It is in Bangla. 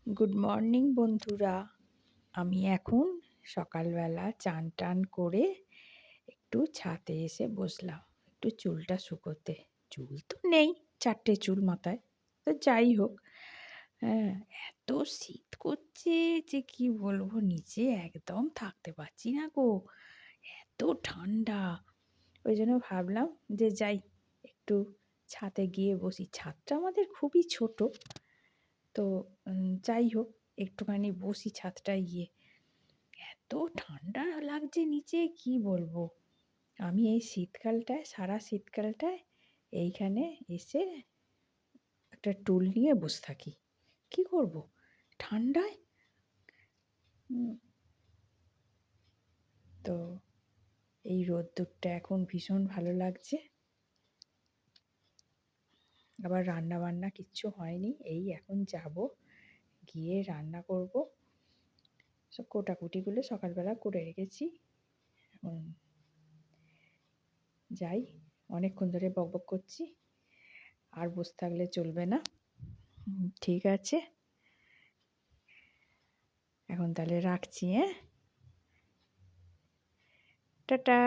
গুড মর্নিং বন্ধুরা। আমি এখন সকালবেলা চান টান করে একটু ছাদে এসে বসলাম একটু চুলটা শুকোতে। চুল তো নেই, 4টে চুল মাথায়, তো যাই হোক। হ্যাঁ, এত শীত করছে যে কি বলবো, নিচে একদম থাকতে পারছি না গো, এত ঠান্ডা। ওই জন্য ভাবলাম যে যাই একটু ছাদে গিয়ে বসি। ছাদটা আমাদের খুবই ছোট, তো যাই হোক একটুখানি বসি ছাদটায় গিয়ে। এত ঠান্ডা লাগছে নিচে, কি বলবো। আমি এই শীতকালটায়, সারা শীতকালটায় এইখানে এসে একটা টুল নিয়ে বসে থাকি। কি করব ঠান্ডায়। উম, তো এই রোদ্দুরটা এখন ভীষণ ভালো লাগছে। আবার রান্না বান্না কিচ্ছু হয়নি, এই এখন যাব, গিয়ে রান্না করব। সব কোটাকুটিগুলো সকালবেলা করে রেখেছি। এখন যাই, অনেকক্ষণ ধরে বকবক করছি, আর বসে থাকলে চলবে না। ঠিক আছে, এখন তাহলে রাখছি। টাটা।